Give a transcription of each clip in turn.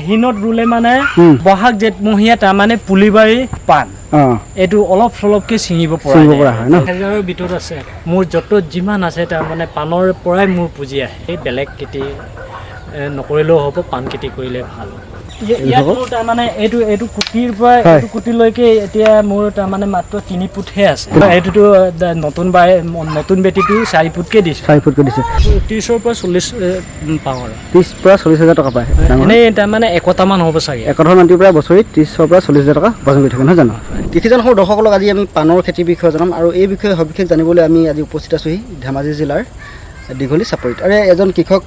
আহিনত ৰুলে মানে বহাগ জেঠমহীয়া তাৰমানে পুলিবাৰী পাণ এইটো অলপ চলপকৈ ছিঙিব পৰা হয় ন। 1000ৰ ভিতৰত আছে মোৰ য'ত যিমান আছে তাৰমানে পাণৰ পৰাই মোৰ পুঁজি আহে। এই বেলেগ খেতি নকৰিলেও হ'ব, পাণ খেতি কৰিলে ভাল। ইয়াত মোৰ তাৰমানে এইটো কুটিৰ পৰা এইটো কুটিলৈকে এতিয়া মোৰ তাৰমানে মাত্ৰ 3 ফুটহে আছে। এইটোতো নতুন বেটিটো 4 ফুটকৈ দিছোঁ। 4 ফুটকৈ দিছে। 30ৰ পৰা 40 পাওঁ আৰু 30 পৰা 40,000 টকা পায়। এনেই তাৰমানে 1,000 মান হ'ব চাগে। 1,000 মাটিৰ পৰা বছৰি 30ৰ পৰা 40,000 টকা উপাৰ্জন কৰি থাকে নহয় জানো। কৃষিজন সৰু দৰ্শকসকলক আজি আমি পাণৰ খেতিৰ বিষয়ে জনাম আৰু এই বিষয়ে সবিশেষ জানিবলৈ আমি আজি উপস্থিত আছোঁহি ধেমাজি জিলাৰ দীঘলী চাপৰিত। আৰু এজন কৃষক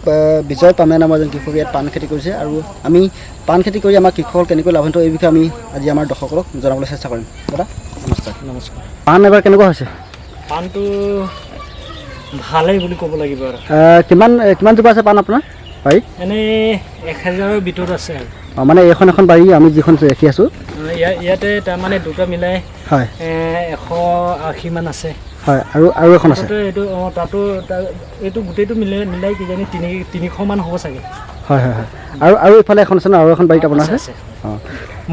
বিজয় পামে নামৰ এজন কৃষকে ইয়াত পাণ খেতি কৰিছে আৰু আমি পাণ খেতি কৰি আমাৰ কৃষকৰ কেনেকৈ লাভান্বিত এই বিষয়ে আমি আজি আমাৰ দৰ্শকসকলক জনাবলৈ চেষ্টা কৰিম। দাদা নমস্কাৰ। নমস্কাৰ। পাণ এবাৰ কেনেকুৱা হৈছে? পাণটো ভালেই বুলি ক'ব লাগিব আৰু। কিমান জোপা আছে পাণ আপোনাৰ বাৰীত? এনেই 1000ৰ ভিতৰত আছে আৰু। মানে এখন বাৰী আমি যিখন দেখি আছোঁ ইয়াতে তাৰমানে দুটা মিলাই হয় 180 মান আছে। হয় আৰু এখন আছে এইটো তাতো এইটো গোটেইটো মিলাই কিজানি 300 মান হ'ব চাগে। হয় হয় হয় আৰু এইফালে এখন আছে ন, আৰু এখন বাৰীত আপোনাৰ আছে?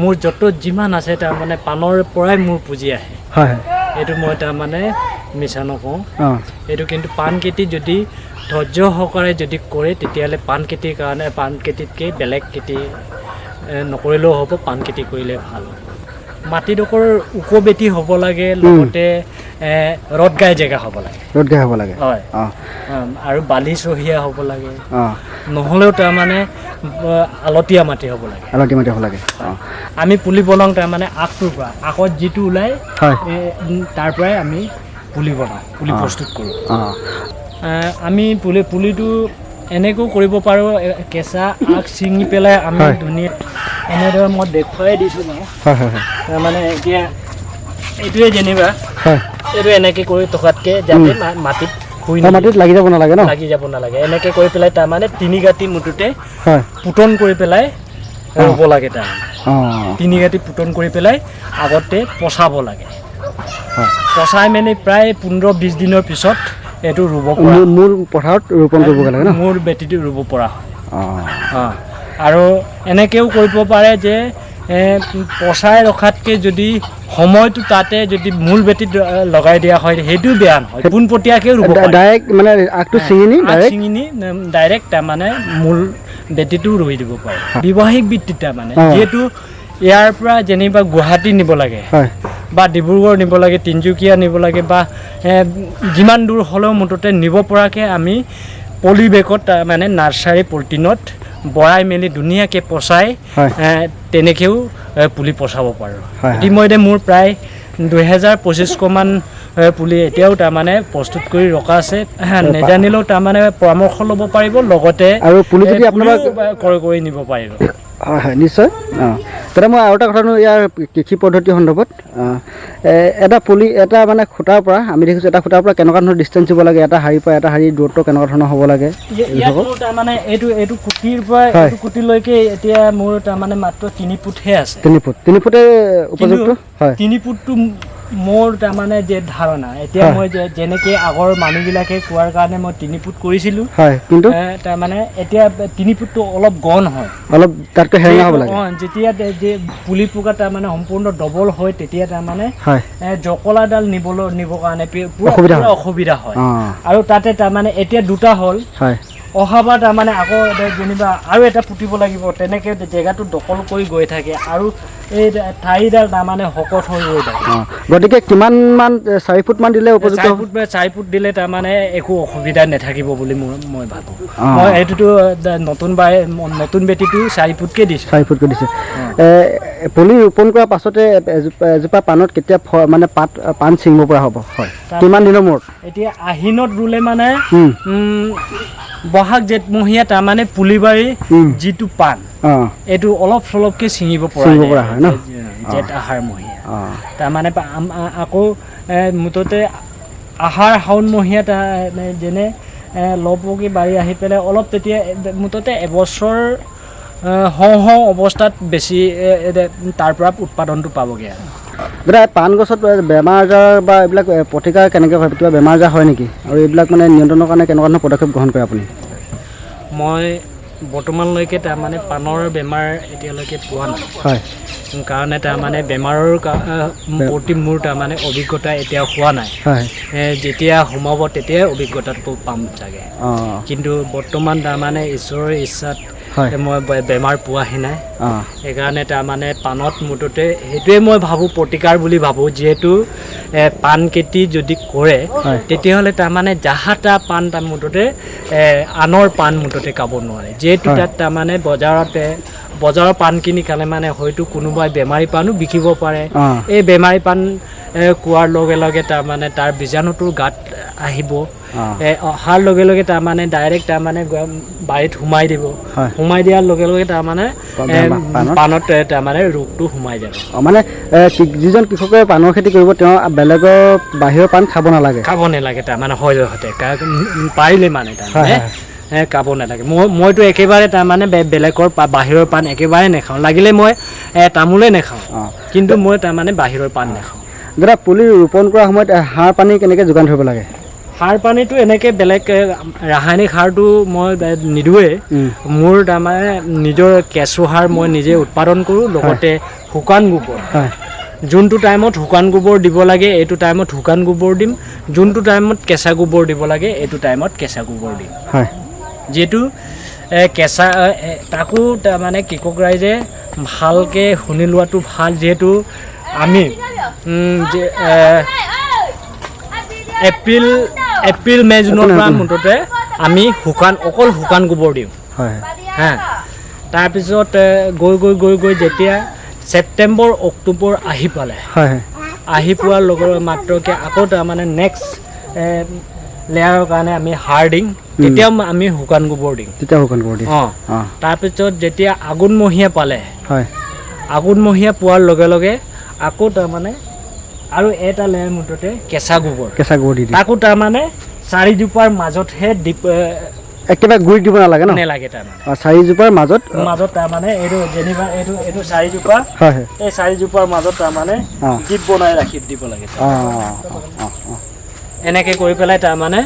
মোৰ য'ত যিমান আছে তাৰমানে পাণৰ পৰাই মোৰ পুঁজি আহে। হয় হয় এইটো মই তাৰমানে মিছা নকওঁ। এইটো কিন্তু পাণ খেতি যদি ধৈৰ্য সহকাৰে যদি কৰে তেতিয়াহ'লে পাণ খেতিৰ কাৰণে পাণ খেতিতকৈ বেলেগ খেতি নকৰিলেও হ'ব, পাণ খেতি কৰিলে ভাল। মাটিডোখৰ ওখ বেটি হ'ব লাগে, লগতে ৰ'দঘাই জেগা হ'ব লাগে। ৰ'দঘাই হ'ব লাগে হয় আৰু বালি চহীয়া হ'ব লাগে, নহ'লেও তাৰমানে আলতীয়া মাটি হ'ব লাগে। আলতীয়া মাটি হ'ব লাগে। আমি পুলি বনাওঁ তাৰমানে আগটোৰ পৰা, আগত যিটো ওলায় তাৰ পৰাই আমি পুলি বনাওঁ, পুলি প্ৰস্তুত কৰোঁ। আমি পুলিটো এনেকৈও কৰিব পাৰোঁ, কেঁচা আগ ছিঙি পেলাই আমি ধুনীয়া এনেদৰে মই দেখুৱাই দিছোঁ বাৰু। তাৰমানে এতিয়া এইটোৱে যেনিবা এইটো এনেকৈ কৰি থকাতকৈ যাতে মাটিত মাটিত লাগি যাব নালাগে ন, লাগি যাব নালাগে। এনেকৈ কৰি পেলাই তাৰমানে 3 গাঁঠি মুঠতে পুটন কৰি পেলাই ৰুব লাগে। তাৰমানে 3 গাঁঠি পুটন কৰি পেলাই আগতে পচাব লাগে। পচাই মেলি প্ৰায় 15-20 দিনৰ পিছত এইটো ৰুব পৰা মূল পথাৰত ৰোপণ কৰিব লাগে ন, মূল বেটিটো ৰুব পৰা হয়। আৰু এনেকৈও কৰিব পাৰে যে পচাই ৰখাতকৈ যদি সময়টো তাতে যদি মূল বেটিত লগাই দিয়া হয় সেইটোও বেয়া নহয়। পোনপটীয়াকৈও ৰুব পাৰে, ডাইৰেক্ট মানে আগটো ছিঙি ডাইৰেক্ট তাৰমানে মূল বেটিটো ৰুই দিব পাৰে। ব্যৱসায়িক ভিত্তিত তাৰমানে যিহেতু ইয়াৰ পৰা যেনিবা গুৱাহাটী নিব লাগে বা ডিব্ৰুগড় নিব লাগে, তিনিচুকীয়া নিব লাগে বা যিমান দূৰ হ'লেও মুঠতে নিব পৰাকৈ আমি পলি বেগত মানে নাৰ্চাৰী পলিথিনত বৰাই মেলি ধুনীয়াকৈ পচাই তেনেকৈও পুলি পচাব পাৰোঁ। ইতিমধ্যে মোৰ প্ৰায় 2000-2500 মান পুলি এতিয়াও তাৰমানে প্ৰস্তুত কৰি ৰখা আছে। নেজানিলেও তাৰমানে পৰামৰ্শ ল'ব পাৰিব, লগতে আৰু পুলি যদি আপোনালোক ক্ৰয় কৰি নিব পাৰিব। হয় হয় নিশ্চয়। দাদা মই আৰু এটা কথা ইয়াৰ কৃষি পদ্ধতি সন্দৰ্ভত, এটা মানে খুঁটাৰ পৰা আমি দেখিছোঁ এটা খুঁটাৰ পৰা কেনেকুৱা ধৰণৰ ডিষ্টেঞ্চ দিব লাগে, এটা শাৰীৰ পৰা এটা শাৰীৰ দূৰত্ব কেনেকুৱা ধৰণৰ হ'ব লাগে? মোৰ তাৰমানে এইটো কুটিৰ পৰা এইটো কুটিলৈকে এতিয়া মোৰ তাৰমানে মাত্ৰ 3 ফুটহে আছে। 3 ফুটে উপযুক্ত হয়। 3 ফুটটো মোৰ তাৰমানে যে ধাৰণা এতিয়া মই যেনেকৈ আগৰ মানুহবিলাকে কোৱাৰ কাৰণে মই 3 ফুট কৰিছিলোঁ, কিন্তু তাৰমানে এতিয়া 3 ফুটটো অলপ গণ হয়, অলপ তাতকৈ হেঙা হ'ব লাগে। যেতিয়া যে পুলি পোকা তাৰমানে সম্পূৰ্ণ ডবল হয় তেতিয়া তাৰমানে জকলাডাল নিবৰ কাৰণে পুৰা অসুবিধা হয়। আৰু তাতে তাৰমানে এতিয়া দুটা হ'ল, অহাবাৰ তাৰমানে আকৌ যেনিবা আৰু এটা পুতিব লাগিব, তেনেকৈ জেগাটো দখল কৰি গৈ থাকে আৰু এই ঠাইডাল তাৰমানে শকত হৈ গৈ থাকে। গতিকে কিমান মান 4 ফুট মান দিলে উপযুক্ত? 4 ফুট দিলে তাৰমানে একো অসুবিধা নাথাকিব বুলি মই ভাবোঁ। মই এইটোতো নতুন বেটিটো 4 ফুটকৈ দিছোঁ। 4 ফুটকৈ দিছে। পুলি ৰোপণ কৰাৰ পাছতে এজোপা পাণত কেতিয়া মানে পাণ ছিঙিব পৰা হ'ব? কিমান দিনৰ মূৰত? এতিয়া আহিনত ৰুলে মানে বহাগ জেঠমহীয়া তাৰমানে পুলিবাৰী যিটো পাণ এইটো অলপ চলপকৈ ছিঙিব পৰা হয় ন, জেঠ আহাৰমহীয়া। তাৰমানে আকৌ মুঠতে আহাৰ শাওণমহীয়া যেনে লপকি বাৰী আহি পেলাই অলপ তেতিয়া মুঠতে এবছৰ হওঁ অৱস্থাত বেছি তাৰ পৰা উৎপাদনটো পাবগৈ। দাদা পাণ গছত বেমাৰ আজাৰ বা এইবিলাক প্ৰতিকাৰ কেনেকৈ হয়? কিবা বেমাৰ আজাৰ হয় নেকি? আৰু এইবিলাক মানে নিয়ন্ত্ৰণৰ কাৰণে কেনেকুৱা ধৰণৰ পদক্ষেপ গ্ৰহণ কৰে আপুনি? মই বৰ্তমানলৈকে তাৰমানে পাণৰ বেমাৰ এতিয়ালৈকে পোৱা নাই হয় কাৰণে তাৰমানে বেমাৰৰ প্ৰতি মোৰ তাৰমানে অভিজ্ঞতা এতিয়া হোৱা নাই হয় যেতিয়া সোমাব তেতিয়াই অভিজ্ঞতাটো পাম চাগে কিন্তু বৰ্তমান তাৰমানে ঈশ্বৰৰ ইচ্ছাত মই বেমাৰ পোৱাহি নাই সেইকাৰণে তাৰমানে পাণত মুঠতে সেইটোৱে মই ভাবোঁ প্ৰতিকাৰ বুলি ভাবোঁ যিহেতু পাণ খেতি যদি কৰে তেতিয়াহ'লে তাৰমানে জাহাতা পাণ তাৰ মুঠতে আনৰ পাণ মুঠতে খাব নোৱাৰে যিহেতু তাত তাৰমানে বজাৰৰ পাণ কিনি খালে মানে হয়তো কোনোবাই বেমাৰী পাণো বিকিব পাৰে এই বেমাৰী পাণ খোৱাৰ লগে লগে তাৰমানে তাৰ বীজাণুটোৰ গাত আহিব অহাৰ লগে লগে তাৰমানে ডাইৰেক্ট তাৰমানে বাৰীত সোমাই দিব সোমাই দিয়াৰ লগে লগে তাৰমানে পাণত তাৰমানে ৰোগটো সোমাই যাব মানে যিজন কৃষকে পাণৰ খেতি কৰিব তেওঁ বেলেগৰ বাহিৰৰ পাণ খাব নালাগে তাৰমানে সহজতে পাৰিলে মানে তাৰমানে খাব নালাগে মইতো একেবাৰে তাৰমানে বেলেগৰ বাহিৰৰ পাণ একেবাৰে নাখাওঁ লাগিলে মই তামোলে নাখাওঁ কিন্তু মই তাৰমানে বাহিৰৰ পাণ নাখাওঁ দাদা পুলি ৰোপণ কৰাৰ সময়ত সাৰ পানী কেনেকৈ যোগান ধৰিব লাগে সাৰ পানীটো এনেকৈ বেলেগ ৰাসায়নিক সাৰটো মই নিদিওঁৱেই মোৰ তাৰমানে নিজৰ কেঁচু সাৰ মই নিজে উৎপাদন কৰোঁ লগতে শুকান গোবৰ যোনটো টাইমত শুকান গোবৰ দিব লাগে এইটো টাইমত শুকান গোবৰ দিম যোনটো টাইমত কেঁচা গোবৰ দিব লাগে এইটো টাইমত কেঁচা গোবৰ দিম যিহেতু কেঁচা তাকো তাৰমানে কৃষক ৰাইজে ভালকৈ শুনি লোৱাটো ভাল যিহেতু আমি এপ্ৰিল মে' জুনৰ পৰা মুঠতে আমি অকল শুকান গোবৰ দিওঁ তাৰপিছত গৈ যেতিয়া ছেপ্টেম্বৰ অক্টোবৰ আহি পালে আহি পোৱাৰ লগে মাত্ৰকে আকৌ তাৰমানে নেক্সট লেয়াৰৰ কাৰণে আমি সাৰ দিম তেতিয়াও আমি শুকান গোবৰ দিম তাৰপিছত যেতিয়া আঘোণমহীয়া পালে আঘোণমহীয়া পোৱাৰ লগে লগে আকৌ তাৰমানে আৰু এটা লেয়াৰ মুঠতে কেঁচা গোবৰ দি তাকো তাৰমানে 4 জোপাৰ মাজতহে একেবাৰে গুৰি দিব নালাগে তাৰমানে 4 জোপাৰ মাজত তাৰমানে এইটো যেনিবা এইটো 4 জোপা এই 4 জোপাৰ মাজত তাৰমানে ডিপ বনাই ৰাখি দিব লাগে এনেকৈ কৰি পেলাই তাৰমানে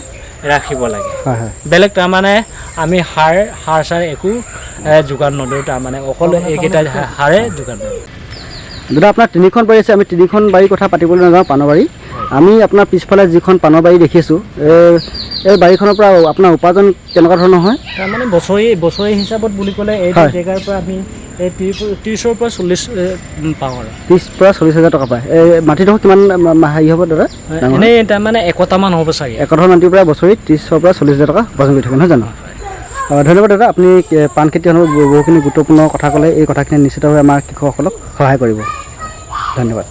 ৰাখিব লাগে বেলেগ তাৰমানে আমি সাৰ চাৰ একো যোগান নদিওঁ তাৰমানে অকল এইকেইটা সাৰে যোগান দিওঁ দাদা আপোনাৰ 3খন বাৰী আছে আমি 3খন বাৰীৰ কথা পাতিবলৈ নাযাওঁ পাণৰ বাৰী আমি আপোনাৰ পিছফালে যিখন পাণৰ বাৰী দেখিছোঁ এই বাৰীখনৰ পৰা আপোনাৰ উপাৰ্জন কেনেকুৱা ধৰণৰ হয় তাৰমানে বছৰি হিচাপত বুলি ক'লে এই জেগাৰ পৰা আমি এই 30ৰ পৰা 40 পাওঁ আৰু 30 পৰা 40,000 টকা পায় এই মাটিডোখৰ কিমান হেৰি হ'ব দাদা এনেই তাৰমানে 1,000 হ'ব চাগে 1,000 মাটিৰ পৰা বছৰি 30ৰ পৰা 40,000 টকা উপাৰ্জন কৰি থাকে নহয় জানো ধন্যবাদ দাদা আপুনি পাণ খেতি বহুখিনি গুৰুত্বপূৰ্ণ কথা ক'লে এই কথাখিনি নিশ্চিতভাৱে আমাৰ কৃষকসকলক সহায় কৰিব ধন্যবাদ